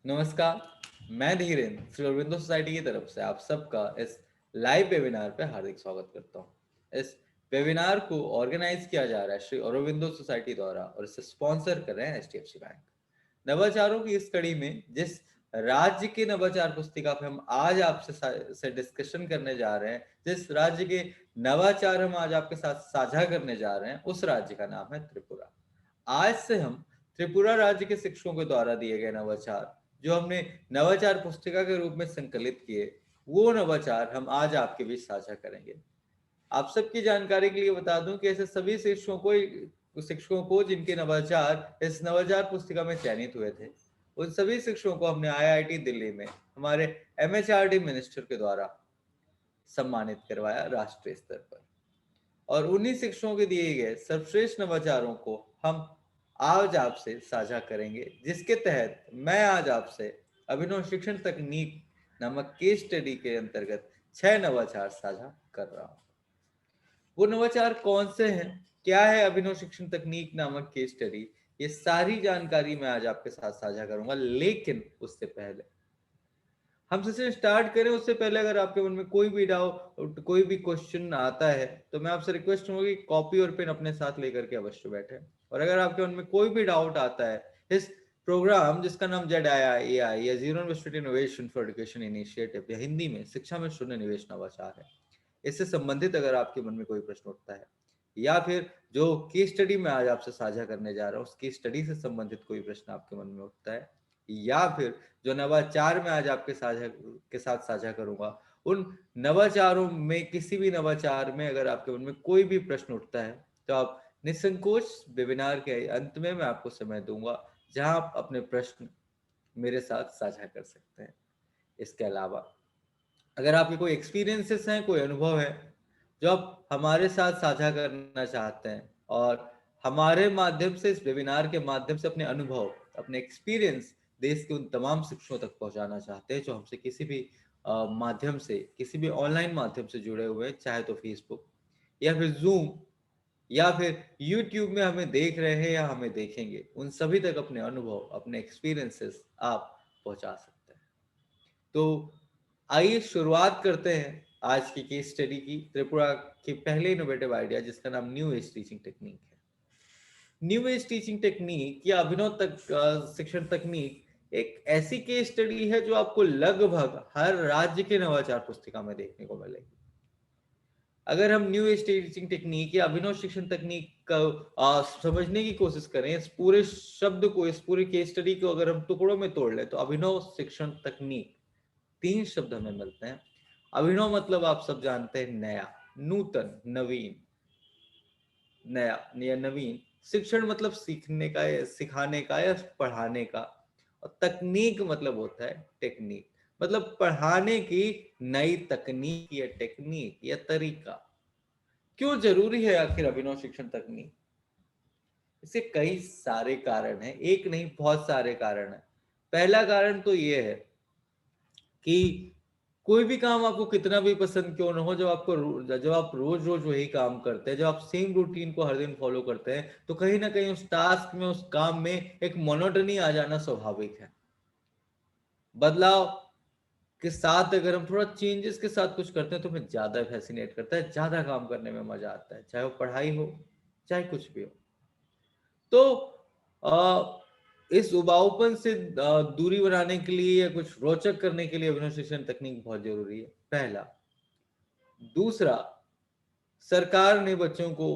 नमस्कार। मैं धीरेन्द्र श्री अरविंदो सोसाइटी की तरफ से आप सबका इस लाइव वेबिनार पे हार्दिक स्वागत करता हूँ। इस वेबिनार को ऑर्गेनाइज किया जा रहा है श्री अरविंदो सोसाइटी द्वारा और इसे स्पॉन्सर कर रहे हैं एचडीएफसी बैंक। नवाचारों की इस कड़ी में जिस राज्य के नवाचार पुस्तिका पे हम आज आपसे से डिस्कशन करने जा रहे हैं, जिस राज्य के नवाचार हम आज आपके साथ साझा करने जा रहे हैं, उस राज्य का नाम है त्रिपुरा। आज से हम त्रिपुरा राज्य के शिक्षकों के द्वारा दिए गए नवाचार, जो हमने नवाचार पुस्तिका के रूप में संकलित किए, वो नवाचार हम आज आपके बीच साझा करेंगे। आप सबकी जानकारी के लिए बता दूं कि ऐसे सभी शिक्षकों को जिनके नवाचार इस नवाचार पुस्तिका में चयनित हुए थे, उन सभी शिक्षकों को हमने आईआईटी दिल्ली में हमारे एमएचआरडी मिनिस्टर के द्वारा सम्मानित करवाया राष्ट्रीय स्तर पर। और उन्हीं शिक्षकों के दिए गए सर्वश्रेष्ठ नवाचारों को हम आज आपसे साझा करेंगे, जिसके तहत मैं आज आपसे अभिनव शिक्षण तकनीक नामक केस स्टडी के अंतर्गत 6 नवाचार साझा कर रहा हूं। वो नवाचार कौन से हैं, क्या है अभिनव शिक्षण तकनीक नामक केस स्टडी, ये सारी जानकारी मैं आज आपके साथ साझा करूंगा। लेकिन उससे पहले हम सेशन स्टार्ट करें उससे पहले अगर आपके मन में कोई भी डाउट, कोई भी क्वेश्चन आता है, तो मैं आपसे रिक्वेस्ट करूंगा कि कॉपी और पेन अपने साथ लेकर के अवश्य बैठे। और अगर आपके मन में कोई भी डाउट आता है, इस प्रोग्राम जिसका नाम ZII या zero investment innovation for education initiative या हिंदी में शिक्षा में शून्य निवेश नवाचार है, इससे संबंधित अगर आपके मन में कोई प्रश्न उठता है, या फिर जो केस स्टडी मैं आज आपसे साझा करने जा रहा हूँ उस केस स्टडी से संबंधित कोई प्रश्न आपके मन में उठता है, या फिर जो नवाचार मैं आज आपके साथ साझा करूंगा, उन नवाचारों में किसी भी नवाचार में अगर आपके मन में कोई भी प्रश्न उठता है, तो आप निसंकोच वेबिनार के अंत में मैं आपको समय दूंगा जहां आप अपने प्रश्न मेरे साथ साझा कर सकते हैं। इसके अलावा अगर आपके कोई एक्सपीरियंसेस हैं, कोई अनुभव है जो आप हमारे साथ साझा करना चाहते हैं, और हमारे माध्यम से, इस वेबिनार के माध्यम से अपने अनुभव, अपने एक्सपीरियंस देश के उन तमाम शिक्षकों तक पहुंचाना चाहते हैं जो हमसे किसी भी माध्यम से, किसी भी ऑनलाइन माध्यम से जुड़े हुए हैं, चाहे तो फेसबुक या फिर जूम या फिर यूट्यूब में हमें देख रहे हैं या हमें देखेंगे, उन सभी तक अपने अनुभव, अपने एक्सपीरियंसेस आप पहुंचा सकते हैं। तो आइए शुरुआत करते हैं आज की केस स्टडी की, त्रिपुरा के पहले इनोवेटिव आइडिया जिसका नाम न्यू एज टीचिंग टेक्निक है। न्यू एज टीचिंग टेक्निक या अभिनव शिक्षण तकनीक एक ऐसी केस स्टडी है जो आपको लगभग हर राज्य के नवाचार पुस्तिका में देखने को मिलेगी। अगर हम न्यू एज टीचिंग टेक्निक या अभिनव शिक्षण तकनीक का समझने की कोशिश करें, इस पूरे शब्द को, इस पूरे केस स्टडी को अगर हम टुकड़ों में तोड़ लें, तो अभिनव शिक्षण तकनीक 3 शब्द हमें मिलते हैं। अभिनव मतलब आप सब जानते हैं नया, नूतन, नवीन, नया या नवीन। शिक्षण मतलब सीखने का या सिखाने का या पढ़ाने का, और तकनीक मतलब होता है टेक्निक, मतलब पढ़ाने की नई तकनीक या टेक्निक या तरीका। क्यों जरूरी है आखिर अभिनव शिक्षण तकनीक? इसके कई सारे कारण हैं, एक नहीं बहुत सारे कारण हैं। पहला कारण तो ये है कि कोई भी काम आपको कितना भी पसंद क्यों ना हो, जब आप रोज रोज वही काम करते हैं, जब आप सेम रूटीन को हर दिन फॉलो करते हैं, तो कहीं ना कहीं उस टास्क में, उस काम में एक मोनोटनी आ जाना स्वाभाविक है। बदलाव के साथ अगर हम थोड़ा चेंजेस के साथ कुछ करते हैं तो हमें ज्यादा फैसिनेट करता है, ज्यादा काम करने में मजा आता है, चाहे वो पढ़ाई हो, चाहे कुछ भी हो। तो इस उबाऊपन से दूरी बनाने के लिए या कुछ रोचक करने के लिए अभिनव शिक्षण तकनीक बहुत जरूरी है, पहला। दूसरा, सरकार ने बच्चों को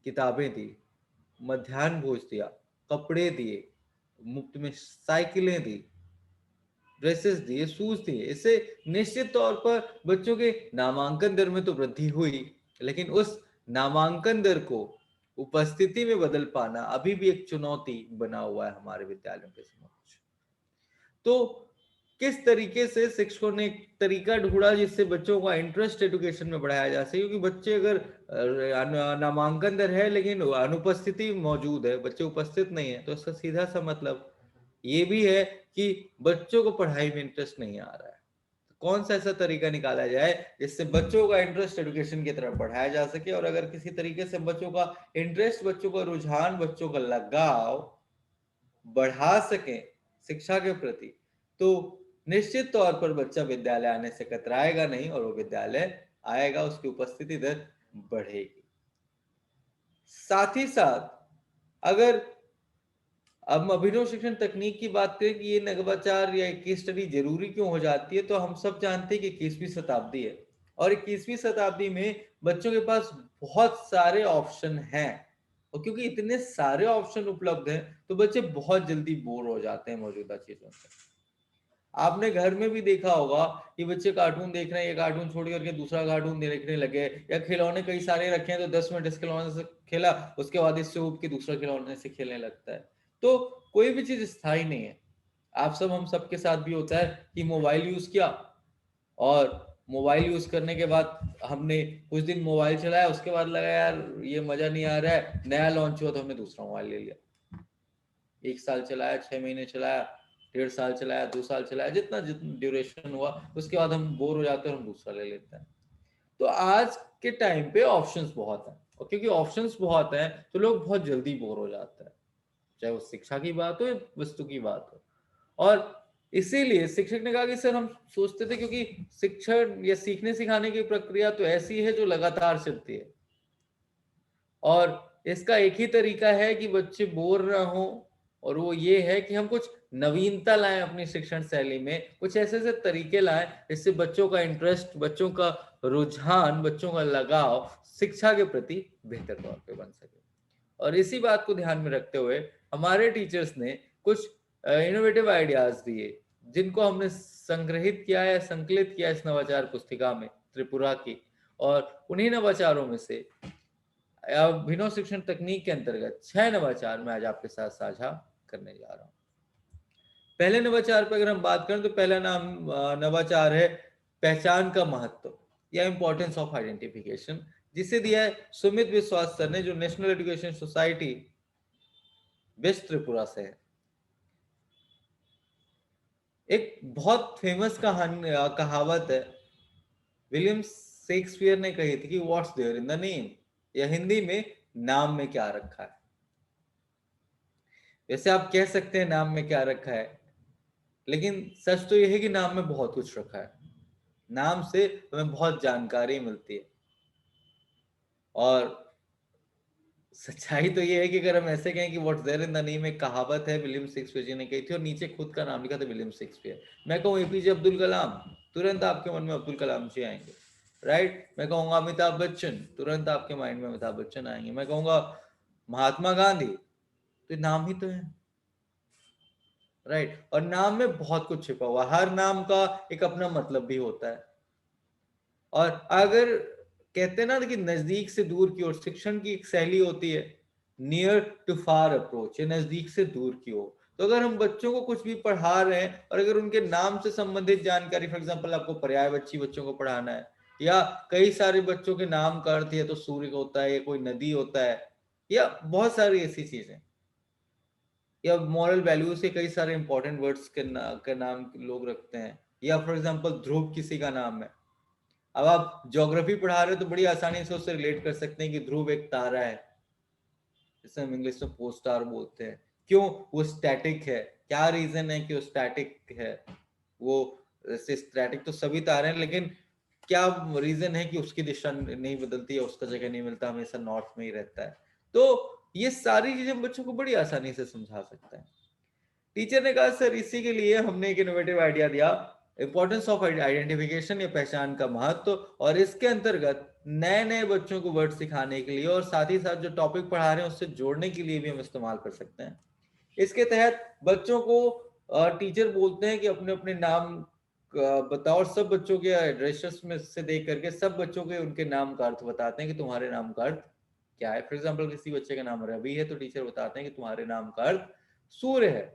किताबें दी, मध्याह्न भोज दिया, कपड़े दिए, मुफ्त में साइकिलें दी, ड्रेसेस दिए, शूज दिए। इससे निश्चित तौर पर बच्चों के नामांकन दर में तो वृद्धि हुई, लेकिन उस नामांकन दर को उपस्थिति में बदल पाना अभी भी एक चुनौती बना हुआ है हमारे विद्यालयों के समक्ष। तो किस तरीके से शिक्षकों ने एक तरीका ढूंढा जिससे बच्चों का इंटरेस्ट एजुकेशन में बढ़ाया जा सके, क्योंकि बच्चे अगर नामांकन दर है लेकिन अनुपस्थिति मौजूद है, बच्चे उपस्थित नहीं है, तो इसका सीधा सा मतलब ये भी है कि बच्चों को पढ़ाई में इंटरेस्ट नहीं आ रहा है। तो कौन सा ऐसा तरीका निकाला जाए जिससे बच्चों का इंटरेस्ट एजुकेशन की तरफ बढ़ाया जा सके, और अगर किसी तरीके से बच्चों का इंटरेस्ट, बच्चों का रुझान, बच्चों का लगाव बढ़ा सके शिक्षा के प्रति, तो निश्चित तौर पर बच्चा विद्यालय आने से कतराएगा नहीं और वो विद्यालय आएगा, उसकी उपस्थिति दर बढ़ेगी। साथ ही साथ अगर अब अभिनव शिक्षण तकनीक की बात करें कि ये नवाचार या केस स्टडी जरूरी क्यों हो जाती है, तो हम सब जानते हैं कि 21वीं शताब्दी है और 21वीं शताब्दी में बच्चों के पास बहुत सारे ऑप्शन हैं और क्योंकि इतने सारे ऑप्शन उपलब्ध हैं तो बच्चे बहुत जल्दी बोर हो जाते हैं मौजूदा चीजों से। आपने घर में भी देखा होगा कि बच्चे कार्टून देख रहे हैं, ये कार्टून छोड़ करके दूसरा कार्टून देखने लगे, या खिलौने कई सारे रखे हैं तो 10 मिनट इस खिलौने से खेला, उसके बाद इससे उब के दूसरा खिलौने से खेलने लगता है। तो कोई भी चीज स्थायी नहीं है। आप सब हम सबके साथ भी होता है कि मोबाइल यूज किया और मोबाइल यूज करने के बाद हमने कुछ दिन मोबाइल चलाया, उसके बाद लगा यार ये मजा नहीं आ रहा है, नया लॉन्च हुआ तो हमने दूसरा मोबाइल ले लिया। 1 साल चलाया, 6 महीने चलाया, 1.5 साल चलाया, 2 साल चलाया, जितना जितना ड्यूरेशन हुआ उसके बाद हम बोर हो जाते हैं और हम दूसरा ले लेते हैं। तो आज के टाइम पे ऑप्शंस बहुत हैं और क्योंकि ऑप्शंस बहुत हैं तो लोग बहुत जल्दी बोर हो जाते हैं, चाहे वो शिक्षा की बात हो या वस्तु की बात हो। और इसीलिए शिक्षक ने कहा कि सर हम सोचते थे क्योंकि शिक्षण या सीखने सिखाने की प्रक्रिया तो ऐसी है जो लगातार चलती है और इसका एक ही तरीका है कि बच्चे बोर ना हो, और वो ये है कि हम कुछ नवीनता लाएं अपनी शिक्षण शैली में, कुछ ऐसे ऐसे तरीके लाएं जिससे बच्चों का इंटरेस्ट, बच्चों का रुझान, बच्चों का लगाव शिक्षा के प्रति बेहतर तौर पे बन सके। और इसी बात को ध्यान में रखते हुए हमारे टीचर्स ने कुछ इनोवेटिव आइडियाज दिए जिनको हमने संग्रहित किया है, संकलित किया इस नवाचार पुस्तिका में त्रिपुरा की, और उन्हीं नवाचारों में से अभिनव शिक्षण तकनीक के अंतर्गत 6 नवाचार मैं आज आपके साथ साझा करने जा रहा हूं। पहले नवाचार पर अगर हम बात करें तो पहला नाम नवाचार है पहचान का महत्व या इंपॉर्टेंस ऑफ आइडेंटिफिकेशन, जिसे दिया है सुमित विश्वास सर ने, जो national education society west Tripura से है। एक बहुत फेमस कहावत है, विलियम शेक्सपियर ने कही थी कि what's there in the name, या हिंदी में नाम में क्या रखा है। वैसे आप कह सकते हैं नाम में क्या रखा है, लेकिन सच तो यह है कि नाम में बहुत कुछ रखा है। नाम से हमें बहुत जानकारी मिलती है और सच्चाई तो ये है कि अगर हम ऐसे कहें कि what's there in the name, एक कहावत है विलियम शेक्सपियर जी ने कही थी और नीचे खुद का नाम लिखा था विलियम शेक्सपियर। मैं कहूँ एपीजे अब्दुल कलाम, तुरंत आपके मन में अब्दुल कलाम जी आएंगे, राइट। मैं कहूंगा अमिताभ बच्चन, तुरंत आपके माइंड में अमिताभ बच्चन आएंगे। मैं कहूंगा महात्मा गांधी, तो नाम ही तो है, राइट। और नाम में बहुत कुछ छिपा हुआ, हर नाम का एक अपना मतलब भी होता है। और अगर कहते हैं ना कि नजदीक से दूर की ओर, शिक्षण की एक शैली होती है नियर टू फार अप्रोच, या नजदीक से दूर की ओर। तो अगर हम बच्चों को कुछ भी पढ़ा रहे हैं और अगर उनके नाम से संबंधित जानकारी, फॉर एग्जांपल आपको पर्यायवाची बच्चों को पढ़ाना है, या कई सारे बच्चों के नाम का अर्थ है तो सूर्य होता है या कोई नदी होता है, या बहुत सारी ऐसी चीजें, या मॉरल वैल्यूज के कई सारे इंपॉर्टेंट वर्ड्स के नाम लोग रखते हैं, या फॉर एग्जांपल ध्रुव किसी का नाम है। अब आप ज्योग्राफी पढ़ा रहे हो तो बड़ी आसानी से उससे रिलेट कर सकते हैं कि ध्रुव एक तारा है, जिसे हम इंग्लिश में पोल स्टार बोलते हैं। क्यों? वो स्टैटिक है। क्या रीजन है कि वो स्टैटिक है? वो स्टैटिक तो सभी तारे हैं, लेकिन क्या रीजन है कि उसकी दिशा नहीं बदलती है, उसका जगह नहीं मिलता, हमेशा नॉर्थ में ही रहता है? तो ये सारी चीजें बच्चों को बड़ी आसानी से समझा सकते हैं। टीचर ने कहा सर इसी के लिए हमने एक इनोवेटिव आइडिया दिया, इंपॉर्टेंस ऑफ आइडेंटिफिकेशन या पहचान का महत्व, और इसके अंतर्गत नए नए बच्चों को वर्ड सिखाने के लिए और साथ ही साथ जो टॉपिक पढ़ा रहे हैं उससे जोड़ने के लिए भी हम इस्तेमाल कर सकते हैं। इसके तहत बच्चों को टीचर बोलते हैं कि अपने अपने नाम बताओ, और सब बच्चों के एड्रेसेस में से देख करके सब बच्चों के उनके नाम का अर्थ बताते हैं कि तुम्हारे नाम का अर्थ क्या है। फॉर एग्जाम्पल किसी बच्चे का नाम रवि है तो टीचर बताते हैं कि तुम्हारे नाम का अर्थ सूर्य है,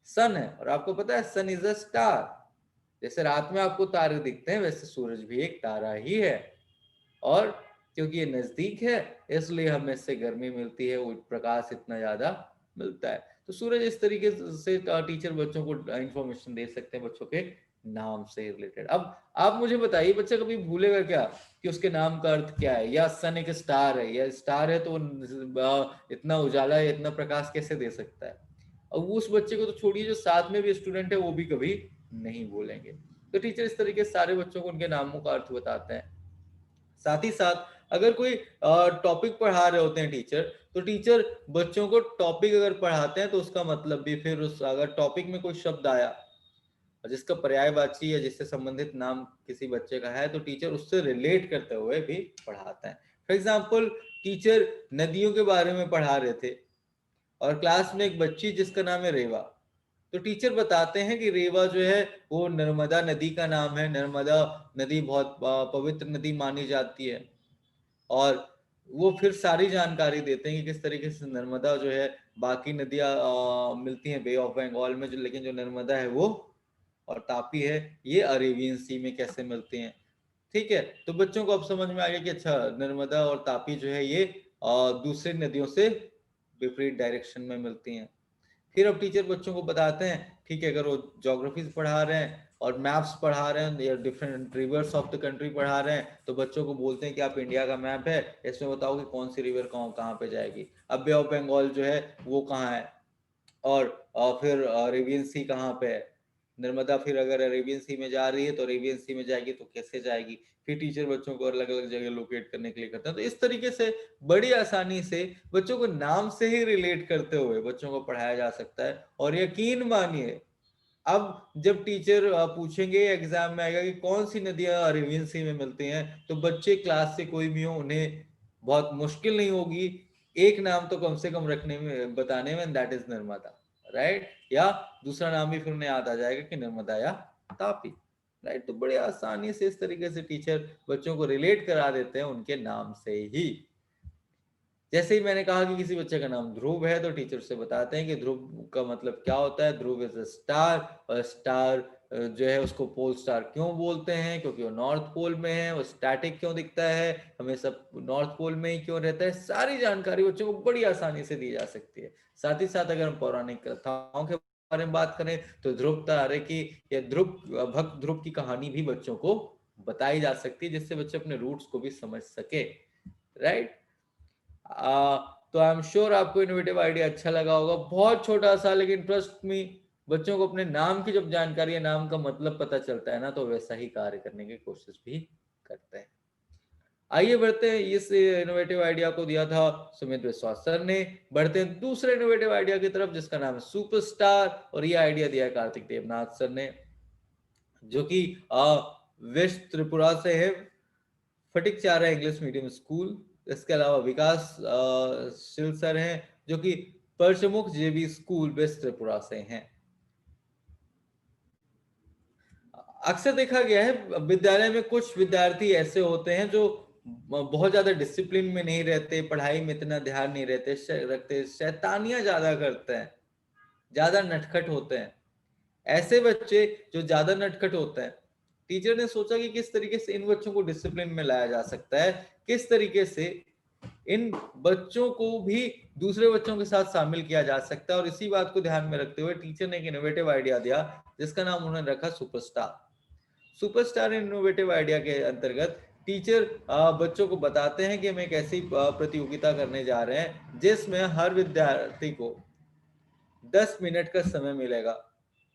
सन है। और आपको पता है सन इज अ स्टार, जैसे रात में आपको तारे दिखते हैं वैसे सूरज भी एक तारा ही है, और क्योंकि ये नजदीक है इसलिए हमें इससे गर्मी मिलती है, वो प्रकाश इतना ज्यादा मिलता है। तो सूरज इस तरीके से टीचर बच्चों को इंफॉर्मेशन दे सकते हैं बच्चों के नाम से रिलेटेड। अब आप मुझे बताइए, बच्चा कभी भूलेगा क्या कि उसके नाम का अर्थ क्या है? या सन एक स्टार है, या स्टार है तो इतना उजाला इतना प्रकाश कैसे दे सकता है? और उस बच्चे को तो छोड़िए, जो साथ में भी स्टूडेंट है वो भी कभी नहीं बोलेंगे। तो टीचर इस तरीके से सारे बच्चों को उनके नामों का अर्थ बताते हैं। साथ ही साथ अगर कोई टॉपिक पढ़ा रहे होते हैं टीचर, तो टीचर बच्चों को टॉपिक अगर पढ़ाते हैं तो उसका मतलब भी फिर उस अगर टॉपिक में कोई शब्द आया और जिसका पर्यायवाची या जिससे संबंधित नाम किसी बच्चे का है, तो टीचर उससे रिलेट करते हुए भी पढ़ाते हैं। फॉर एग्जाम्पल, टीचर नदियों के बारे में पढ़ा रहे थे और क्लास में एक बच्ची जिसका नाम है रेवा, तो टीचर बताते हैं कि रेवा जो है वो नर्मदा नदी का नाम है। नर्मदा नदी बहुत पवित्र नदी मानी जाती है और वो फिर सारी जानकारी देते हैं कि किस तरीके से नर्मदा जो है, बाकी नदियां मिलती हैं बे ऑफ बंगाल में जो, लेकिन जो नर्मदा है वो और तापी है ये अरेबियन सी में कैसे मिलती हैं। ठीक है, तो बच्चों को अब समझ में आ गया कि अच्छा नर्मदा और तापी जो है ये दूसरी नदियों से विपरीत डायरेक्शन में मिलती हैं। फिर अब टीचर बच्चों को बताते हैं, ठीक है, अगर वो ज्योग्राफी पढ़ा रहे हैं और मैप्स पढ़ा रहे हैं या different reverse of the country पढ़ा रहे हैं, तो बच्चों को बोलते हैं कि आप इंडिया का मैप है, इसमें बताओ कि कौन सी रिवर कहाँ पे जाएगी। अब बे ऑफ बंगाल जो है वो कहाँ है और फिर अरेबियन सी कहाँ पे है। नर्मदा फिर अगर अरेबियन सी में जा रही है तो अरेबियन सी में जाएगी तो कैसे जाएगी। फिर टीचर बच्चों को अलग अलग जगह लोकेट करने के लिए करते हैं। तो इस तरीके से बड़ी आसानी से बच्चों को नाम से ही रिलेट करते हुए बच्चों को पढ़ाया जा सकता है। और यकीन मानिए, अब जब टीचर पूछेंगे एग्जाम में आएगा कि कौन सी नदियां अरेबियन सी में मिलती हैं, तो बच्चे क्लास से कोई भी हो उन्हें बहुत मुश्किल नहीं होगी एक नाम तो कम से कम रखने में, बताने में, दैट इज नर्मदा, राइट। या दूसरा नाम भी फिर उन्हें याद आ जाएगा कि नर्मदा या तापी, राइट। तो बड़े आसानी से इस तरीके से टीचर बच्चों को रिलेट करा देते हैं उनके नाम से ही। जैसे ही मैंने कहा कि किसी बच्चे का नाम ध्रुव है, तो टीचर से बताते हैं कि ध्रुव का मतलब क्या होता है। ध्रुव इज अ स्टार, और स्टार जो है उसको पोल स्टार क्यों बोलते हैं, क्योंकि वो नॉर्थ पोल में है। वो स्टैटिक क्यों दिखता है, हमें सब नॉर्थ पोल में ही क्यों रहता है, सारी जानकारी बच्चों को बड़ी आसानी से दी जा सकती है। साथ ही साथ अगर हम पौराणिक कथाओं के बारे में बात करें, तो ध्रुव तारे की या ध्रुव भक्त ध्रुव की कहानी भी बच्चों को बताई जा सकती है, जिससे बच्चे अपने रूट्स को भी समझ सके, राइट। तो आई एम श्योर आपको इनोवेटिव आइडिया अच्छा लगा होगा। बहुत छोटा सा, लेकिन ट्रस्ट मी, बच्चों को अपने नाम की जब जानकारी या नाम का मतलब पता चलता है ना, तो वैसा ही कार्य करने की कोशिश भी करते हैं। आइए बढ़ते हैं, इस इनोवेटिव आइडिया को दिया था सुमित विश्वास सर ने। बढ़ते हैं दूसरे इनोवेटिव आइडिया की तरफ, जिसका नाम है सुपरस्टार, और ये आइडिया दिया है कार्तिक देवनाथ सर ने, जो कि वेस्ट त्रिपुरा से है। फटिक चारा इंग्लिश मीडियम स्कूल। इसके अलावा विकास शिल सर हैं, जो कि परचमुख जेबी स्कूल वेस्ट त्रिपुरा से हैं। अक्सर देखा गया है विद्यालय में कुछ विद्यार्थी ऐसे होते हैं जो बहुत ज्यादा डिसिप्लिन में नहीं रहते, पढ़ाई में इतना ध्यान नहीं रखते, शैतानियां ज्यादा करते हैं, ज्यादा नटखट होते हैं। ऐसे बच्चे जो ज्यादा नटखट होते हैं, टीचर ने सोचा कि किस तरीके से इन बच्चों को डिसिप्लिन में लाया जा सकता है, किस तरीके से इन बच्चों को भी दूसरे बच्चों के साथ शामिल किया जा सकता है। और इसी बात को ध्यान में रखते हुए टीचर ने एक इनोवेटिव आइडिया दिया, जिसका नाम उन्होंने रखा सुपरस्टार। सुपरस्टार इनोवेटिव आइडिया के अंतर्गत टीचर बच्चों को बताते हैं कि हम एक ऐसी प्रतियोगिता करने जा रहे हैं जिसमें हर विद्यार्थी को 10 मिनट का समय मिलेगा।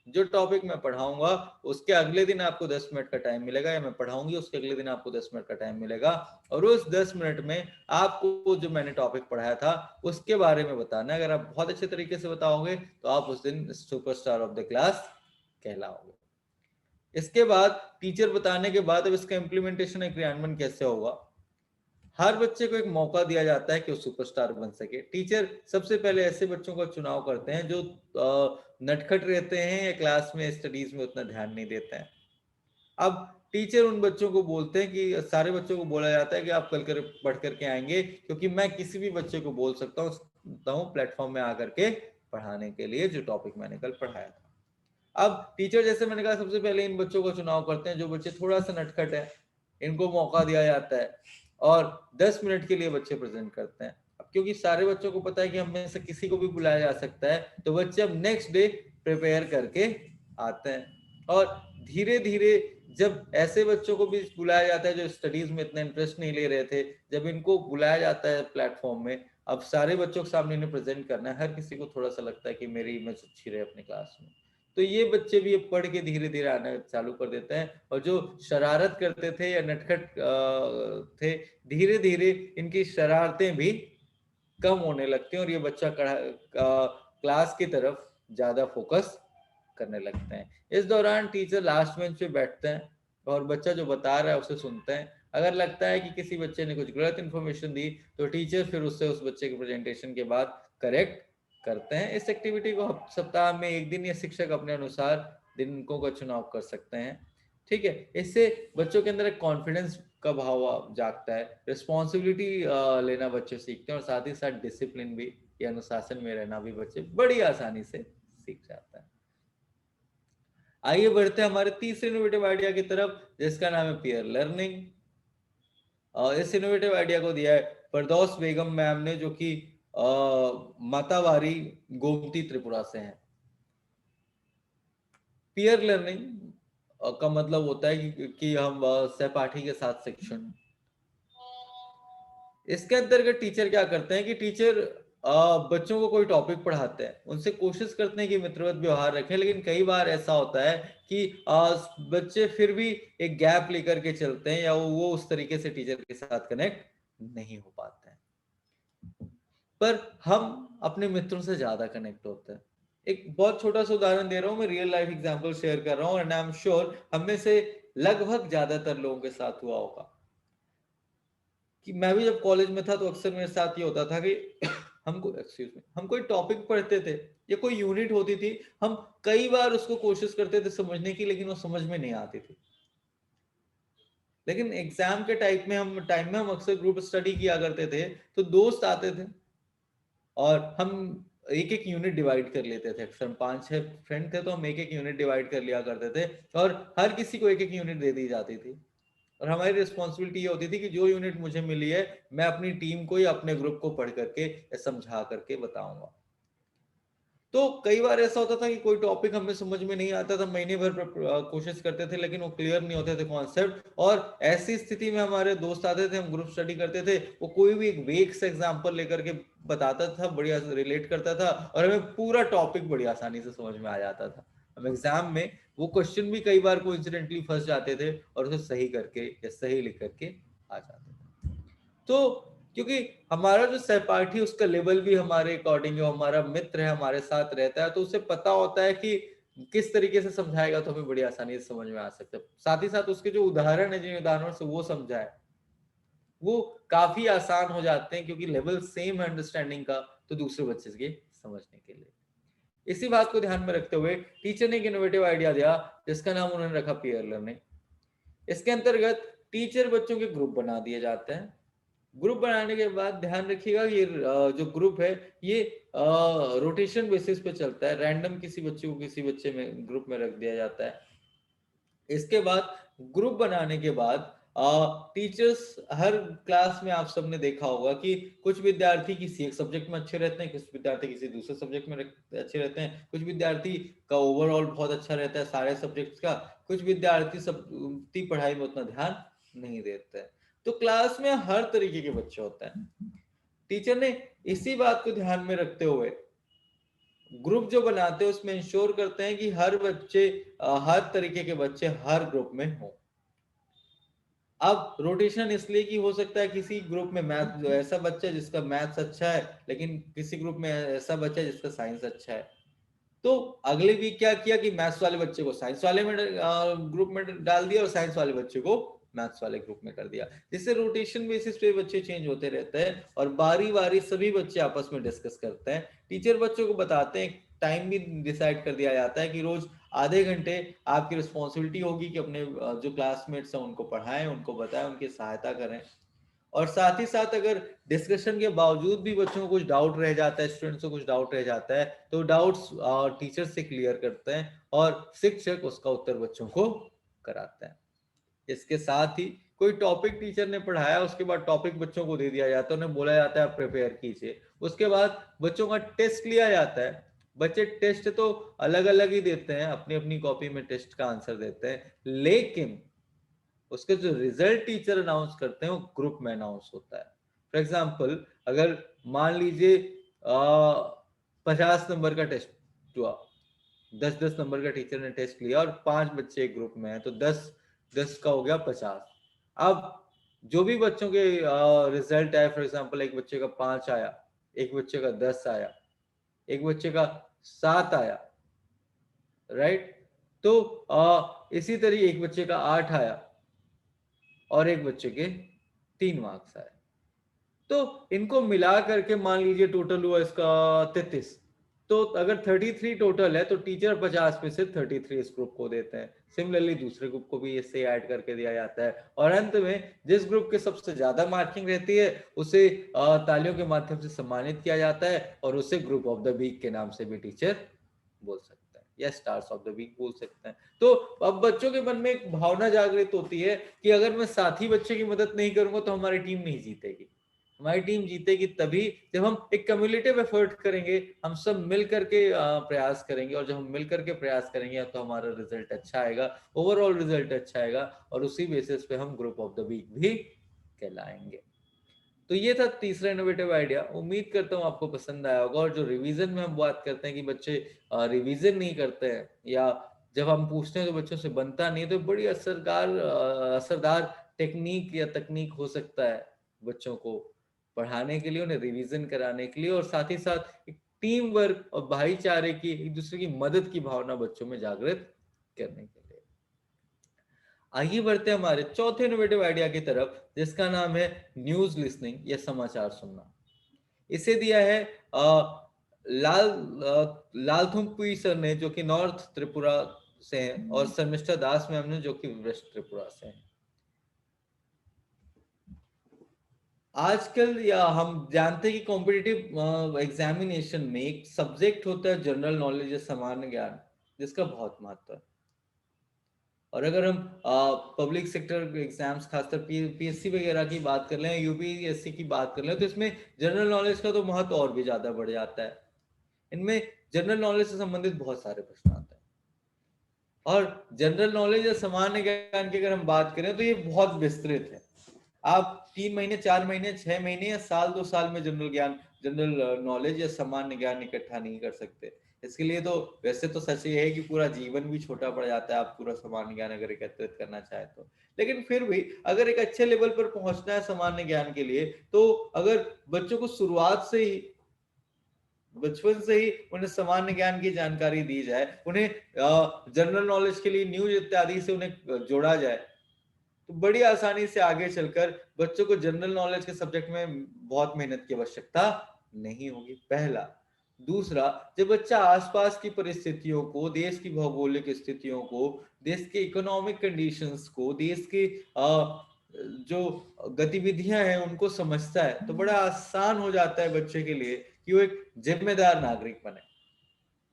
जो टॉपिक मैं पढ़ाऊंगा उसके अगले दिन आपको 10 मिनट का टाइम मिलेगा, या मैं पढ़ाऊंगी उसके अगले दिन आपको 10 मिनट का टाइम मिलेगा। और उस 10 मिनट में आपको जो मैंने टॉपिक पढ़ाया था उसके बारे में बताना है। अगर आप बहुत अच्छे तरीके से बताओगे तो आप उस दिन सुपरस्टार ऑफ द क्लास कहलाओगे। इसके बाद टीचर बताने के बाद अब इसका इम्प्लीमेंटेशन या क्रियान्वयन कैसे होगा। हर बच्चे को एक मौका दिया जाता है कि वो सुपरस्टार बन सके। टीचर सबसे पहले ऐसे बच्चों का चुनाव करते हैं जो नटखट रहते हैं या क्लास में स्टडीज में उतना ध्यान नहीं देते हैं। अब टीचर उन बच्चों को बोलते हैं कि सारे बच्चों को बोला जाता है कि आप कल कर पढ़ करके आएंगे, क्योंकि मैं किसी भी बच्चे को बोल सकता हूँ प्लेटफॉर्म में आकर के पढ़ाने के लिए जो टॉपिक मैंने कल पढ़ाया था। अब टीचर, जैसे मैंने कहा, सबसे पहले इन बच्चों का चुनाव करते हैं जो बच्चे थोड़ा सा नटखट है, इनको मौका दिया जाता है और 10 मिनट के लिए बच्चे प्रेजेंट करते हैं। अब क्योंकि सारे बच्चों को पता है कि हम में से किसी को भी बुलाया जा सकता है, तो बच्चे अब नेक्स्ट डे प्रिपेयर करके आते हैं। और धीरे धीरे जब ऐसे बच्चों को भी बुलाया जाता है जो स्टडीज में इतना इंटरेस्ट नहीं ले रहे थे, जब इनको बुलाया जाता है प्लेटफॉर्म में, अब सारे बच्चों के सामने इन्हें प्रेजेंट करना है, हर किसी को थोड़ा सा लगता है कि मेरी इमेज अच्छी रहे अपनी क्लास में, तो ये बच्चे भी अब पढ़ के धीरे धीरे आना चालू कर देते हैं, और जो शरारत करते थे या नटखट थे, धीरे धीरे इनकी शरारतें भी कम होने लगती हैं और ये बच्चा क्लास की तरफ ज्यादा फोकस करने लगते हैं। इस दौरान टीचर लास्ट बेंच पे बैठते हैं और बच्चा जो बता रहा है उसे सुनते हैं। अगर लगता है कि किसी बच्चे ने कुछ गलत इन्फॉर्मेशन दी तो टीचर फिर उससे उस बच्चे के प्रेजेंटेशन के बाद करेक्ट करते हैं। इस एक्टिविटी को सप्ताह में एक दिन या शिक्षक अपने अनुसार दिनों का चुनाव कर सकते हैं। ठीक है, इससे बच्चों के अंदर एक कॉन्फिडेंस का भाव जागता है, रिस्पॉन्सिबिलिटी लेना बच्चे सीखते हैं, और साथ ही साथ डिसिप्लिन भी या अनुशासन में रहना भी बच्चे बड़ी आसानी से सीख जाता है। आइए बढ़ते हैं हमारे तीसरे इनोवेटिव आइडिया की तरफ, जिसका नाम है पीयर लर्निंग। इस इनोवेटिव आइडिया को दिया है परदौस बेगम मैम ने, जो कि मातावारी गोमती त्रिपुरा से हैं। पीयर लर्निंग का मतलब होता है कि हम सहपाठी के साथ शिक्षण। इसके अंतर्गत टीचर क्या करते हैं कि टीचर बच्चों को कोई टॉपिक पढ़ाते हैं, उनसे कोशिश करते हैं कि मित्रवत व्यवहार रखें, लेकिन कई बार ऐसा होता है कि बच्चे फिर भी एक गैप लेकर के चलते हैं या वो उस तरीके से टीचर के साथ कनेक्ट नहीं हो पाते हैं। पर हम अपने मित्रों से ज्यादा कनेक्ट होते हैं। एक बहुत छोटा सा उदाहरण दे रहा हूं, मैं रियल लाइफ एग्जांपल शेयर कर रहा हूं, एंड आई एम श्योर हम में से लगभग ज्यादातर लोगों के साथ हुआ होगा कि मैं भी जब कॉलेज में था तो अक्सर मेरे साथ ये होता था कि हम कोई टॉपिक पढ़ते थे या कोई यूनिट होती थी, हम कई बार उसको कोशिश करते थे समझने की, लेकिन वो समझ में नहीं आती थी। लेकिन एग्जाम के टाइम में हम अक्सर ग्रुप स्टडी किया करते थे, तो दोस्त आते थे और हम एक एक यूनिट डिवाइड कर लेते थे। अक्सर 5-6 फ्रेंड थे तो हम एक एक यूनिट डिवाइड कर लिया करते थे, और हर किसी को एक एक यूनिट दे दी जाती थी, और हमारी रिस्पॉन्सिबिलिटी ये होती थी कि जो यूनिट मुझे मिली है मैं अपनी टीम को या अपने ग्रुप को पढ़ करके समझा करके बताऊंगा। तो कई बार ऐसा होता था कि कोई टॉपिक हमें समझ में नहीं आता था, महीने भर कोशिश करते थे लेकिन वो क्लियर नहीं होते थे कॉन्सेप्ट, और ऐसी स्थिति में हमारे दोस्त आते थे, हम ग्रुप स्टडी करते थे, वो कोई भी एक वेग से एग्जांपल लेकर के बताता था, बढ़िया रिलेट करता था, और हमें पूरा टॉपिक बड़ी आसानी से समझ में आ जाता था। हम एग्जाम में वो क्वेश्चन भी कई बार कोइंसिडेंटली फंस जाते थे और उसे सही करके या सही लिख करके आ जाते थे। तो क्योंकि हमारा जो सहपाठी उसका लेवल भी हमारे अकॉर्डिंग, हमारा मित्र है, हमारे साथ रहता है, तो उसे पता होता है कि किस तरीके से समझाएगा तो हमें बड़ी आसानी से समझ में आ सकता है। साथ ही साथ उसके जो उदाहरण है, जिन उदाहरणों से वो समझाए, वो काफी आसान हो जाते हैं, क्योंकि लेवल सेम है अंडरस्टैंडिंग का, तो दूसरे बच्चे के समझने के लिए। इसी बात को ध्यान में रखते हुए टीचर ने एक इनोवेटिव आइडिया दिया, जिसका नाम उन्होंने रखा पीयर लर्निंग। इसके अंतर्गत टीचर बच्चों के ग्रुप बना दिए जाते हैं। ग्रुप बनाने के बाद ध्यान रखिएगा, ये जो ग्रुप है ये रोटेशन बेसिस पे चलता है, रैंडम किसी बच्चे को किसी बच्चे में ग्रुप में रख दिया जाता है। इसके बाद ग्रुप बनाने के बाद टीचर्स, हर क्लास में आप सबने देखा होगा कि कुछ विद्यार्थी किसी एक सब्जेक्ट में अच्छे रहते हैं, कुछ विद्यार्थी किसी दूसरे सब्जेक्ट में अच्छे रहते हैं, कुछ विद्यार्थी का ओवरऑल बहुत अच्छा रहता है सारे सब्जेक्ट्स का, कुछ विद्यार्थी सब पढ़ाई में उतना ध्यान नहीं देते हैं। तो क्लास में हर तरीके के बच्चे होते हैं। टीचर ने इसी बात को ध्यान में रखते हुए ग्रुप जो बनाते हैं उसमें इंश्योर करते हैं कि हर तरीके के बच्चे हर ग्रुप में हो। अब रोटेशन इसलिए कि हो सकता है किसी ग्रुप में मैथ ऐसा बच्चा जिसका मैथ्स अच्छा है, लेकिन किसी ग्रुप में ऐसा बच्चा है जिसका साइंस अच्छा है। तो अगले वीक क्या किया कि मैथ्स वाले बच्चे को साइंस वाले में ग्रुप में डाल दिया, और साइंस वाले बच्चे को मैथ्स वाले ग्रुप में कर दिया। जिससे रोटेशन बेसिस पे बच्चे चेंज होते रहते हैं और बारी बारी सभी बच्चे आपस में डिस्कस करते हैं। टीचर बच्चों को बताते हैं, टाइम भी डिसाइड कर दिया जाता है कि रोज आधे घंटे आपकी रिस्पॉन्सिबिलिटी होगी कि अपने जो क्लासमेट्स हैं उनको पढ़ाएं, उनको बताएं, उनकी सहायता करें। और साथ ही साथ अगर डिस्कशन के बावजूद भी बच्चों को कुछ डाउट रह जाता है, स्टूडेंट्स को कुछ डाउट रह जाता है, तो डाउट्स टीचर से क्लियर करते हैं और शिक्षक उसका उत्तर बच्चों को कराते हैं। इसके साथ ही कोई टॉपिक टीचर ने पढ़ाया, उसके बाद टॉपिक बच्चों को दे दिया जाता है, उन्हें बोला जाता है आप प्रिपेयर कीजिए। उसके बाद बच्चों का टेस्ट लिया जाता है। बच्चे टेस्ट तो अलग अलग ही देते हैं, अपनी अपनी कॉपी में टेस्ट का आंसर देते हैं, लेकिन उसके जो रिजल्ट टीचर अनाउंस करते हैं वो ग्रुप में अनाउंस होता है। फॉर एग्जाम्पल, अगर मान लीजिए 50 नंबर का टेस्ट हुआ, 10-10 नंबर का टीचर ने टेस्ट लिया और 5 बच्चे एक ग्रुप में हैं, तो 10 का हो गया 50। अब जो भी बच्चों के रिजल्ट आए, फॉर एग्जांपल एक बच्चे का 5 आया, एक बच्चे का 10 आया, एक बच्चे का 7 आया, राइट? तो इसी तरह एक बच्चे का 8 आया और एक बच्चे के 3 मार्क्स आए। तो इनको मिला करके मान लीजिए टोटल हुआ इसका 33। तो अगर 33 टोटल है तो टीचर 50 में से 33 इस ग्रुप को देते हैं। सिमिलरली दूसरे ग्रुप को भी इससे ऐड करके दिया जाता है और अंत में जिस ग्रुप के सबसे ज्यादा मार्किंग रहती है उसे तालियों के माध्यम से सम्मानित किया जाता है और उसे ग्रुप ऑफ द वीक के नाम से भी टीचर बोल सकता है या स्टार्स ऑफ द वीक बोल सकते हैं। तो अब बच्चों के मन में एक भावना जागृत होती है कि अगर मैं साथी बच्चे की मदद नहीं करूंगा तो हमारी टीम नहीं जीतेगी। हमारी टीम जीतेगी तभी जब हम एक कम्युनिटिव एफर्ट करेंगे, हम सब मिल करके प्रयास करेंगे और जब हम मिल करके प्रयास करेंगे तो हमारा रिजल्ट अच्छा आएगा, ओवरऑल रिजल्ट अच्छा आएगा और उसी बेसिस पे हम ग्रुप ऑफ द वीक भी कहलाएंगे। तो ये था तीसरा इनोवेटिव आइडिया। उम्मीद करता हूँ आपको पसंद आया होगा। और जो रिवीजन में हम बात करते हैं कि बच्चे रिवीजन नहीं करते हैं या जब हम पूछते हैं तो बच्चों से बनता नहीं, तो बड़ी असरदार टेक्निक या तकनीक हो सकता है बच्चों को पढ़ाने के लिए, उन्हें रिवीजन कराने के लिए और साथ ही साथ एक टीम वर्क और भाईचारे की, एक दूसरे की मदद की भावना बच्चों में जागृत करने के लिए। आइए बढ़ते हैं हमारे चौथे इनोवेटिव आइडिया की तरफ, जिसका नाम है न्यूज लिसनिंग या समाचार सुनना। इसे दिया है लाल लालथुम्पुई सर ने, जो कि नॉर्थ त्रिपुरा से हैं, और शर्मिष्ठा दास मैम ने, जो कि वेस्ट त्रिपुरा से हैं। आजकल या हम जानते हैं कि कॉम्पिटिटिव एग्जामिनेशन में एक सब्जेक्ट होता है जनरल नॉलेज या सामान्य ज्ञान, जिसका बहुत महत्व है। और अगर हम पब्लिक सेक्टर एग्जाम्स, खासकर पीएससी वगैरह की बात कर लें, यूपीएससी की बात कर लें, तो इसमें जनरल नॉलेज का तो महत्व और भी ज्यादा बढ़ जाता है। इनमें जनरल नॉलेज से संबंधित बहुत सारे प्रश्न आते हैं और जनरल नॉलेज या सामान्य ज्ञान की अगर हम बात करें तो ये बहुत विस्तृत है। आप 3 महीने, 4 महीने, 6 महीने या साल 2 साल में जनरल ज्ञान, जनरल नॉलेज या सामान्य ज्ञान इकट्ठा नहीं कर सकते। इसके लिए तो वैसे तो सच ये है कि पूरा जीवन भी छोटा पड़ जाता है, आप पूरा सामान्य ज्ञान अगर एकत्रित करना चाहे तो। लेकिन फिर भी अगर एक अच्छे लेवल पर पहुंचना है सामान्य ज्ञान के लिए, तो अगर बच्चों को शुरुआत से ही, बचपन से ही उन्हें सामान्य ज्ञान की जानकारी दी जाए, उन्हें जनरल नॉलेज के लिए न्यूज इत्यादि से उन्हें जोड़ा जाए, तो बड़ी आसानी से आगे चलकर बच्चों को जनरल नॉलेज के सब्जेक्ट में बहुत मेहनत की आवश्यकता नहीं होगी, पहला। दूसरा, जब बच्चा आसपास की परिस्थितियों को, देश की भौगोलिक स्थितियों को, देश के इकोनॉमिक कंडीशंस को, देश की जो गतिविधियां हैं उनको समझता है, तो बड़ा आसान हो जाता है बच्चे के लिए कि वो एक जिम्मेदार नागरिक बने।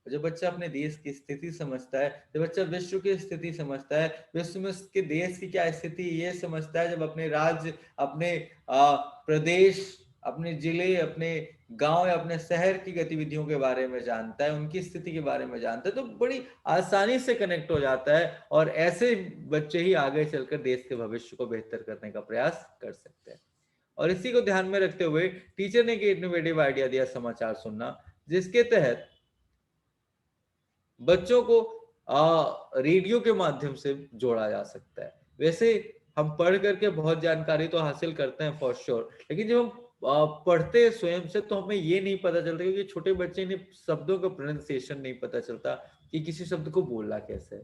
जब बच्चा अपने देश की स्थिति समझता है, जब बच्चा विश्व की स्थिति समझता है, विश्व में उसके देश की क्या स्थिति ये समझता है, जब अपने राज्य, अपने प्रदेश, अपने जिले, अपने गांव या अपने शहर की गतिविधियों के बारे में जानता है, उनकी स्थिति के बारे में जानता है, तो बड़ी आसानी से कनेक्ट हो जाता है और ऐसे बच्चे ही आगे चलकर देश के भविष्य को बेहतर करने का प्रयास कर सकते हैं। और इसी को ध्यान में रखते हुए टीचर ने एक इनोवेटिव आइडिया दिया, समाचार सुनना, जिसके तहत बच्चों को रेडियो के माध्यम से जोड़ा जा सकता है। वैसे हम पढ़ करके बहुत जानकारी तो हासिल करते हैं फॉर श्योर, लेकिन जब हम पढ़ते हैं स्वयं से तो हमें ये नहीं पता चलता, क्योंकि छोटे बच्चे ने शब्दों का प्रोनाउंसिएशन नहीं पता चलता कि किसी शब्द को बोलना कैसे है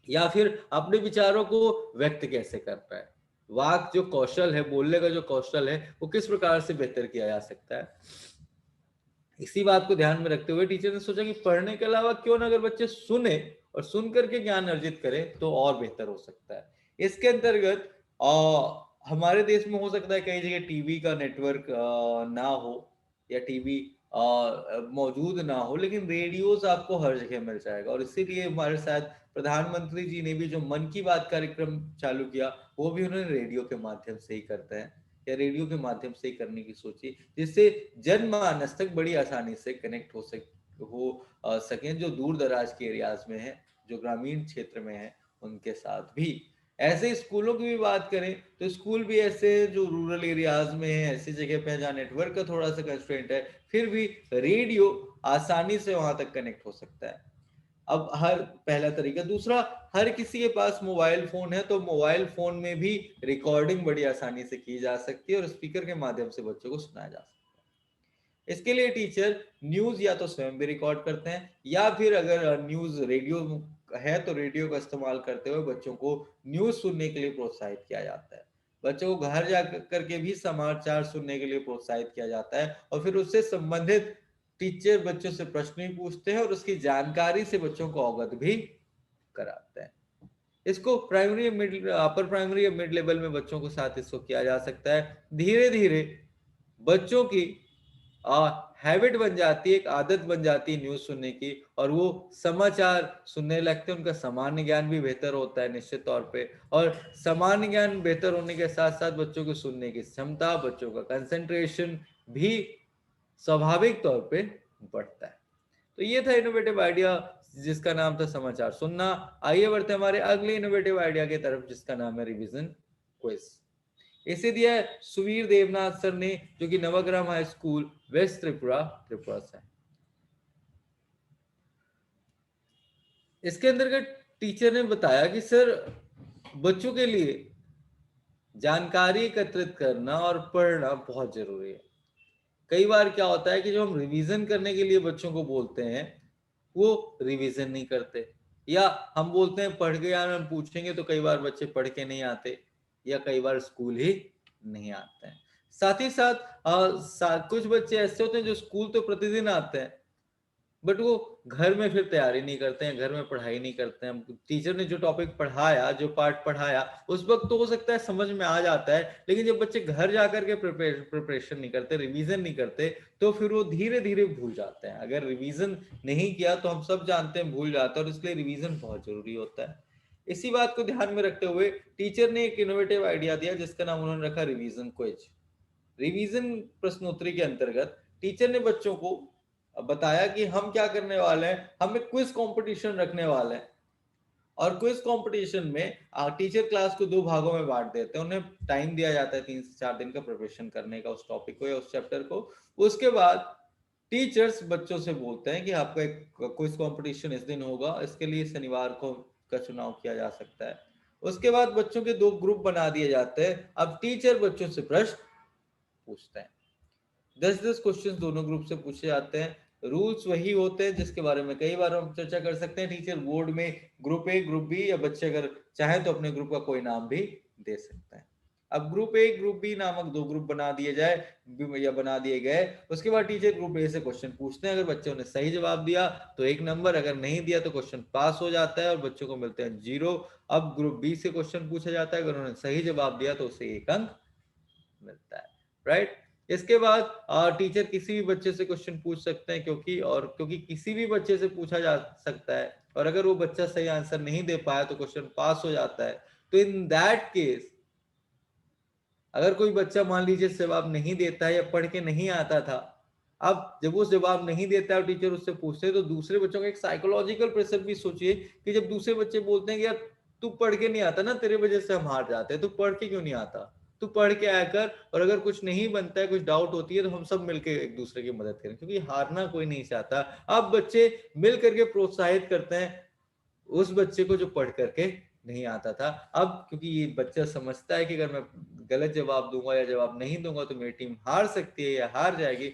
या फिर अपने विचारों को व्यक्त कैसे करता है। वाक जो कौशल है, बोलने का जो कौशल है, वो किस प्रकार से बेहतर किया जा सकता है। इसी बात को ध्यान में रखते हुए टीचर ने सोचा कि पढ़ने के अलावा क्यों ना अगर बच्चे सुने और सुन करके ज्ञान अर्जित करें तो और बेहतर हो सकता है। इसके अंतर्गत हमारे देश में हो सकता है कई जगह टीवी का नेटवर्क ना हो या टीवी मौजूद ना हो, लेकिन रेडियोज आपको हर जगह मिल जाएगा। और इसीलिए हमारे साथ प्रधानमंत्री जी ने भी जो मन की बात कार्यक्रम चालू किया, वो भी उन्होंने रेडियो के माध्यम से ही करते हैं या रेडियो के माध्यम से ही करने की सोची, जिससे जनमानस तक बड़ी आसानी से कनेक्ट हो सके, जो दूर दराज के एरियाज में है, जो ग्रामीण क्षेत्र में है, उनके साथ भी। ऐसे ही स्कूलों की भी बात करें तो स्कूल भी ऐसे जो रूरल एरियाज में है, ऐसी जगह पे है जहाँ नेटवर्क का थोड़ा सा कंस्ट्रेंट है, फिर भी रेडियो आसानी से वहां तक कनेक्ट हो सकता है। अब हर पहला तरीका। दूसरा, हर किसी के पास मोबाइल फोन है, तो मोबाइल फोन में भी रिकॉर्डिंग बड़ी आसानी से की जा सकती है और स्पीकर के माध्यम से बच्चों को सुनाया जा सकता है। इसके लिए टीचर न्यूज या तो स्वयं भी रिकॉर्ड करते हैं, या फिर अगर न्यूज रेडियो है तो रेडियो का इस्तेमाल करते हुए बच्चों को न्यूज सुनने के लिए प्रोत्साहित किया जाता है। बच्चों को घर जा करके भी समाचार सुनने के लिए प्रोत्साहित किया जाता है, और फिर उससे संबंधित टीचर बच्चों से प्रश्न भी पूछते हैं और उसकी जानकारी से बच्चों को अवगत भी कराते हैं। इसको प्राइमरी मिड अपर प्राइमरी या मिड लेवल में बच्चों के साथ इसको किया जा सकता है। धीरे धीरे बच्चों की हैबिट बन जाती है, एक आदत बन जाती है न्यूज सुनने की, और वो समाचार सुनने लगते हैं। उनका सामान्य ज्ञान भी बेहतर होता है निश्चित तौर पे, और सामान्य ज्ञान बेहतर होने के साथ साथ बच्चों को सुनने की क्षमता, बच्चों का कंसंट्रेशन भी स्वाभाविक तौर पे बढ़ता है। तो ये था इनोवेटिव आइडिया जिसका नाम था समाचार सुनना। आइए बढ़ते हमारे अगले इनोवेटिव आइडिया की तरफ जिसका नाम है रिवीजन क्विज। इसे दिया है सुवीर देवनाथ सर ने, जो कि Nabagram high school west Tripura Tripura से है। इसके अंतर्गत टीचर ने बताया कि सर, बच्चों के लिए जानकारी एकत्रित करना और पढ़ना बहुत जरूरी है। कई बार क्या होता है कि जब हम रिवीजन करने के लिए बच्चों को बोलते हैं, वो रिवीजन नहीं करते, या हम बोलते हैं पढ़ के यार हम पूछेंगे, तो कई बार बच्चे पढ़ के नहीं आते, या कई बार स्कूल ही नहीं आते हैं। साथ ही साथ कुछ बच्चे ऐसे होते हैं जो स्कूल तो प्रतिदिन आते हैं, बट वो घर में फिर तैयारी नहीं करते हैं, घर में पढ़ाई नहीं करते हैं। टीचर ने जो टॉपिक पढ़ाया, जो पार्ट पढ़ाया, उस वक्त तो हो सकता है समझ में आ जाता है, लेकिन जब बच्चे घर जाकर के प्रिपरेशन नहीं करते, रिवीजन नहीं करते, तो फिर वो धीरे धीरे भूल जाते हैं। अगर रिवीजन नहीं किया तो हम सब जानते हैं भूल जाते हैं, और इसलिए रिवीजन बहुत जरूरी होता है। इसी बात को ध्यान में रखते हुए टीचर ने एक इनोवेटिव आइडिया दिया जिसका नाम उन्होंने रखा रिवीजन क्विज। रिवीजन प्रश्नोत्तरी के अंतर्गत टीचर ने बच्चों को बताया कि हम क्या करने वाले हैं, हम एक क्विज कंपटीशन रखने वाले हैं। और क्विज कंपटीशन में टीचर क्लास को दो भागों में बांट देते हैं। उन्हें टाइम दिया जाता है 3 से 4 दिन का प्रिपरेशन करने का उस टॉपिक को या उस चैप्टर को। उसके बाद टीचर्स बच्चों से बोलते हैं कि आपका एक क्विज कंपटीशन इस दिन होगा, इसके लिए शनिवार को का चुनाव किया जा सकता है। उसके बाद बच्चों के 2 ग्रुप बना दिए जाते हैं। अब टीचर बच्चों से प्रश्न पूछते हैं। 10-10 क्वेश्चन दोनों ग्रुप से पूछे जाते हैं। रूल्स वही होते हैं जिसके बारे में कई बार हम चर्चा कर सकते हैं। टीचर बोर्ड में ग्रुप ए, ग्रुप बी, या बच्चे अगर चाहे तो अपने ग्रुप का कोई नाम भी दे सकते हैं। अब ग्रुप ए, ग्रुप बी नामक 2 ग्रुप बना दिए जाए या बना दिए गए। उसके बाद टीचर ग्रुप ए से क्वेश्चन पूछते हैं। अगर बच्चों ने सही जवाब दिया तो 1 नंबर, अगर नहीं दिया तो क्वेश्चन पास हो जाता है और बच्चों को मिलते हैं 0। अब ग्रुप बी से क्वेश्चन पूछा जाता है, अगर उन्होंने सही जवाब दिया तो उसे 1 अंक मिलता है। राइट। इसके बाद टीचर किसी भी बच्चे से क्वेश्चन पूछ सकते हैं, क्योंकि किसी भी बच्चे से पूछा जा सकता है, और अगर वो बच्चा सही आंसर नहीं दे पाया तो क्वेश्चन पास हो जाता है। तो इन दैट केस, अगर कोई बच्चा मान लीजिए जवाब नहीं देता है या पढ़ के नहीं आता था, अब जब वो जवाब नहीं देता है और टीचर उससे पूछते हैं, तो दूसरे बच्चों का एक साइकोलॉजिकल प्रेशर भी सोचिए कि जब दूसरे बच्चे बोलते हैं कि यार तू पढ़ के नहीं आता ना, तेरे वजह से हम हार जाते हैं, तू पढ़ के क्यों नहीं आता, तू पढ़ के आया कर, और अगर कुछ नहीं बनता है, कुछ डाउट होती है, तो हम सब मिलकर एक दूसरे की मदद करें, क्योंकि हारना कोई नहीं चाहता। अब बच्चे मिल करके प्रोत्साहित करते हैं उस बच्चे को जो पढ़ करके नहीं आता था। अब क्योंकि ये बच्चा समझता है कि अगर मैं गलत जवाब दूंगा या जवाब नहीं दूंगा तो मेरी टीम हार सकती है या हार जाएगी,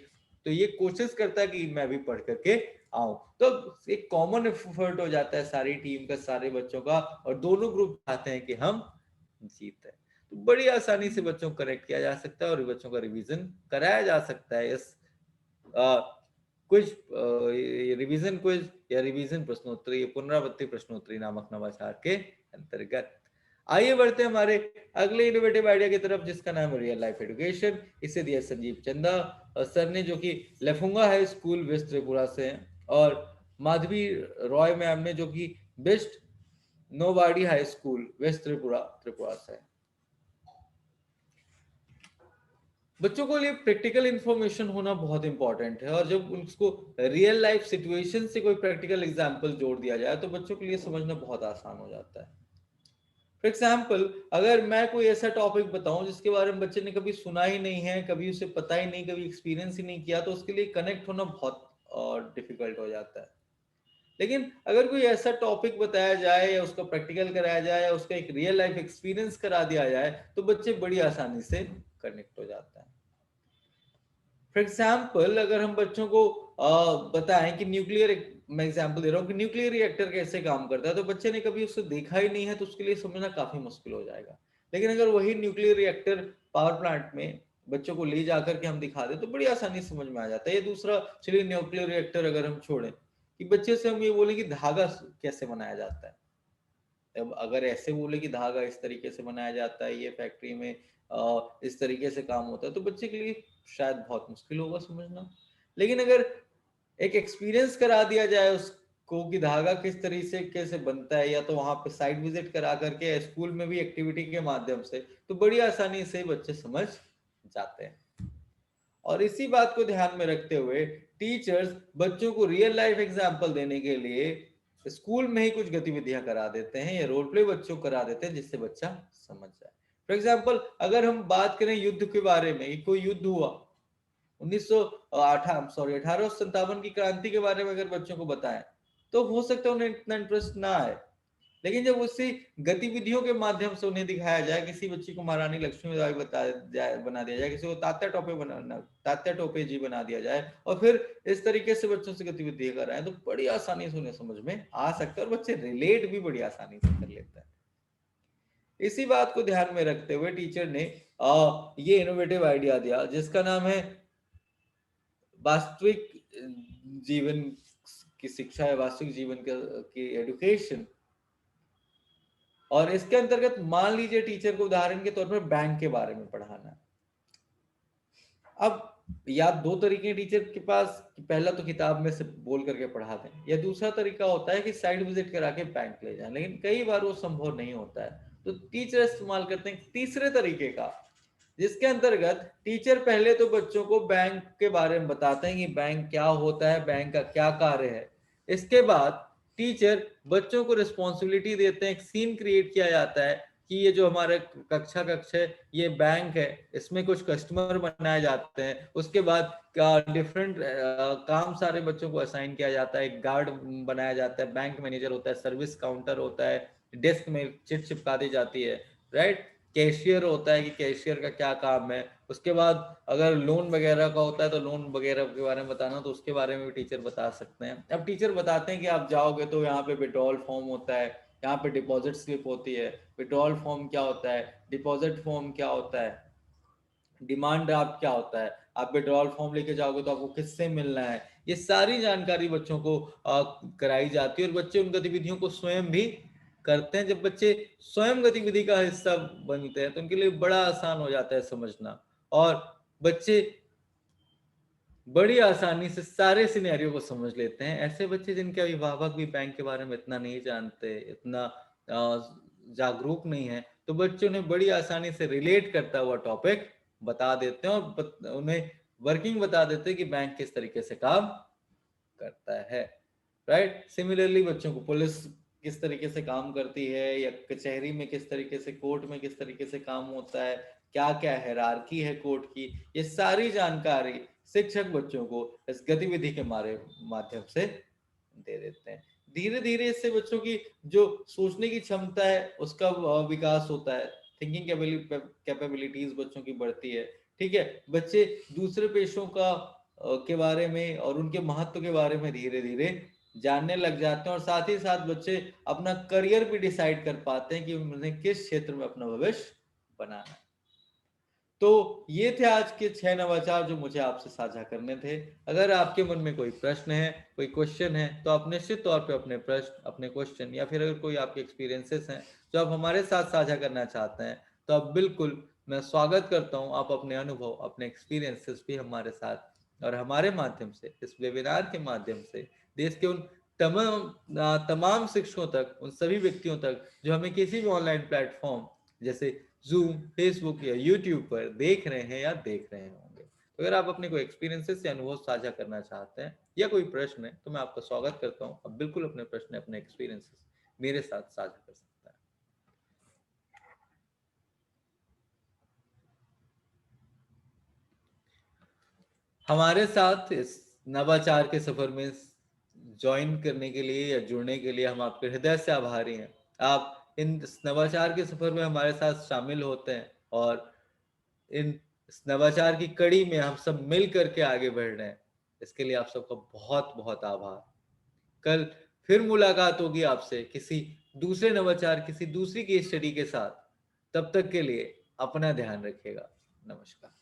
तो ये कोशिश करता है कि मैं भी पढ़ करके आऊं। तो एक कॉमन एफर्ट हो जाता है सारी टीम का, सारे बच्चों का, और दोनों ग्रुप चाहते हैं कि हम जीते। तो बड़ी आसानी से बच्चों को करेक्ट किया जा सकता है और बच्चों का रिवीजन कराया जा सकता है इस क्विज, रिवीजन क्विज या रिवीजन प्रश्नोत्तरी, पुनरावृत्ति प्रश्नोत्तरी नामक नवाचार के अंतर्गत। आइए बढ़ते हैं हमारे अगले इनोवेटिव आइडिया की तरफ जिसका नाम है रियल लाइफ एजुकेशन। इसे दिया संजीव चंदा सर ने, जो कि Lefunga high school west Tripura से हैं, और माधवी रॉय मैम ने, जो कि बेस्ट नोवाडी high school west Tripura Tripura से है। बच्चों को लिए प्रैक्टिकल इंफॉर्मेशन होना बहुत इंपॉर्टेंट है, और जब उसको रियल लाइफ सिचुएशन से कोई प्रैक्टिकल एग्जांपल जोड़ दिया जाए तो बच्चों के लिए समझना बहुत आसान हो जाता है। फॉर एग्जाम्पल, अगर मैं कोई ऐसा टॉपिक बताऊं जिसके बारे में बच्चे ने कभी सुना ही नहीं है, कभी उसे पता ही नहीं, कभी एक्सपीरियंस ही नहीं किया, तो उसके लिए कनेक्ट होना बहुत डिफिकल्ट हो जाता है। लेकिन अगर कोई ऐसा टॉपिक बताया जाए या उसका प्रैक्टिकल कराया जाए या उसका एक रियल लाइफ एक्सपीरियंस करा दिया जाए तो बच्चे बड़ी आसानी से कनेक्ट हो जाते हैं। फॉर एग्जाम्पल अगर हम बच्चों को बताएं कि न्यूक्लियर, मैं एग्जाम्पल दे रहा हूँ कि न्यूक्लियर रिएक्टर कैसे काम करता है, तो बच्चे ने कभी उसको देखा ही नहीं है तो उसके लिए समझना काफी मुश्किल हो जाएगा। लेकिन अगर वही न्यूक्लियर रिएक्टर पावर प्लांट में बच्चों को ले जाकर के हम दिखा दें तो बड़ी आसानी से समझ में आ जाता है। ये दूसरा, चलिए न्यूक्लियर रिएक्टर अगर हम छोड़ें कि बच्चे से हम ये बोले कि धागा कैसे बनाया जाता है, अब अगर ऐसे बोले कि धागा इस तरीके से बनाया जाता है, ये फैक्ट्री में इस तरीके से काम होता है, तो बच्चे के लिए शायद बहुत मुश्किल होगा समझना। लेकिन अगर एक एक्सपीरियंस करा दिया जाए उसको कि धागा किस तरीके से बनता है, या तो वहां पे साइट विजिट करा करके स्कूल में भी एक्टिविटी के माध्यम से, तो बड़ी आसानी से बच्चे समझ जाते हैं। और इसी बात को ध्यान में रखते हुए टीचर्स बच्चों को रियल लाइफ एग्जाम्पल देने के लिए स्कूल में ही कुछ गतिविधियां करा देते हैं या रोल प्ले बच्चों को करा देते हैं जिससे बच्चा समझ जाए। फॉर एग्जाम्पल अगर हम बात करें युद्ध के बारे में, कोई युद्ध हुआ 1857 की क्रांति के बारे में अगर बच्चों को बताएं तो हो सकता है उन्हें इतना इंटरेस्ट ना आए। लेकिन जब उसी गतिविधियों के माध्यम से उन्हें दिखाया जाए, किसी बच्ची को महारानी लक्ष्मीबाई बना दिया जाए, किसी को तात्या टोपे जी बना दिया जाए और फिर इस तरीके से बच्चों से गतिविधियां कराएं तो बड़ी आसानी से उन्हें समझ में आ सकता है और बच्चे रिलेट भी बड़ी आसानी से कर लेते हैं। इसी बात को ध्यान में रखते हुए टीचर ने ये इनोवेटिव आइडिया दिया जिसका नाम है वास्तविक जीवन की शिक्षा या वास्तविक जीवन की एजुकेशन। और इसके अंतर्गत मान लीजिए टीचर को उदाहरण के तौर पर बैंक के बारे में पढ़ाना है। अब या दो तरीके हैं टीचर के पास, पहला तो किताब में से बोल करके पढ़ा दें, या दूसरा तरीका होता है कि साइड विजिट करा के बैंक ले जाएं, लेकिन कई बार वो संभव नहीं होता है तो टीचर इस्तेमाल करते हैं तीसरे तरीके का, जिसके अंतर्गत टीचर पहले तो बच्चों को बैंक के बारे में बताते हैं कि बैंक क्या होता है, बैंक का क्या कार्य है। इसके बाद टीचर बच्चों को रिस्पॉन्सिबिलिटी देते हैं, एक सीन क्रिएट किया जाता है कि ये जो हमारे कक्ष है ये बैंक है, इसमें कुछ कस्टमर बनाए जाते हैं। उसके बाद डिफरेंट काम सारे बच्चों को असाइन किया जाता है, एक गार्ड बनाया जाता है, बैंक मैनेजर होता है, सर्विस काउंटर होता है, डेस्क में चिट चिपका दी जाती है, राइट, कैशियर होता है कि कैशियर का क्या काम है। उसके बाद अगर लोन वगैरह का होता है तो लोन वगैरह के बारे में बताना, तो उसके बारे में भी टीचर बता सकते हैं। अब टीचर बताते हैं कि आप जाओगे तो यहाँ पे विड्रॉल फॉर्म होता है, यहाँ पे डिपॉजिट स्लिप होती है, विड्रॉल फॉर्म क्या होता है, डिपॉजिट फॉर्म क्या होता है, डिमांड ड्राफ्ट क्या होता है, आप विड्रॉल फॉर्म लेके जाओगे तो आपको किससे मिलना है, ये सारी जानकारी बच्चों को कराई जाती है और बच्चे उन गतिविधियों को स्वयं भी करते हैं। जब बच्चे स्वयं गतिविधि का हिस्सा बनते हैं तो उनके लिए बड़ा आसान हो जाता है समझना, और बच्चे बड़ी आसानी से सारे सिनेरियो को समझ लेते हैं। ऐसे बच्चे जिनके अभिभावक भी बैंक के बारे में इतना नहीं जानते, इतना जागरूक नहीं है, तो बच्चे उन्हें बड़ी आसानी से रिलेट करता हुआ टॉपिक बता देते हैं और उन्हें वर्किंग बता देते हैं कि बैंक किस तरीके से काम करता है, राइट। सिमिलरली बच्चों को पुलिस किस तरीके से काम करती है, या कचहरी में किस तरीके से, कोर्ट में किस तरीके से काम होता है, क्या क्या हायरार्की है कोर्ट की, ये सारी जानकारी शिक्षक बच्चों को इस गतिविधि के माध्यम से दे देते हैं। धीरे धीरे इससे बच्चों की जो सोचने की क्षमता है उसका विकास होता है, थिंकिंग कैपेबिलिटीज बच्चों की बढ़ती है। ठीक है, बच्चे दूसरे पेशों का के बारे में और उनके महत्व के बारे में धीरे धीरे जानने लग जाते हैं, और साथ ही साथ बच्चे अपना करियर भी डिसाइड कर पाते हैं कि उन्हें किस क्षेत्र में अपना भविष्य बनाना है। तो ये थे आज के 6 नवाचार जो मुझे आपसे साझा करने थे। अगर आपके मन में कोई प्रश्न है, कोई क्वेश्चन है, तो आप निश्चित तौर पे अपने प्रश्न, अपने क्वेश्चन, या फिर अगर कोई आपके एक्सपीरियंसेस हैं जो आप हमारे साथ साझा करना चाहते हैं, तो आप बिल्कुल, मैं स्वागत करता हूं आप अपने अनुभव, अपने एक्सपीरियंसेस भी हमारे साथ और हमारे माध्यम से, इस वेबिनार के माध्यम से देश के उन तमाम शिक्षकों तक, उन सभी व्यक्तियों तक जो हमें किसी भी ऑनलाइन प्लेटफॉर्म जैसे जूम, फेसबुक या यूट्यूब पर देख रहे हैं या देख रहे होंगे। तो अगर आप अपने कोई एक्सपीरियंसेस या अनुभव साझा करना चाहते हैं या कोई प्रश्न है तो मैं आपका स्वागत करता हूं, आप बिल्कुल अपने प्रश्न, अपने एक्सपीरियंसेस मेरे साथ साझा कर सकते हैं। हमारे साथ इस नवाचार के सफर में ज्वाइन करने के लिए या जुड़ने के लिए हम आपके हृदय से आभारी हैं। आप इन नवाचार के सफर में हमारे साथ शामिल होते हैं और इन नवाचार की कड़ी में हम सब मिल करके आगे बढ़ रहे हैं। इसके लिए आप सबका बहुत बहुत आभार। कल फिर मुलाकात होगी आपसे किसी दूसरे नवाचार, किसी दूसरी केस स्टडी के साथ। तब तक के लिए अपना ध्यान रखिएगा। नमस्कार।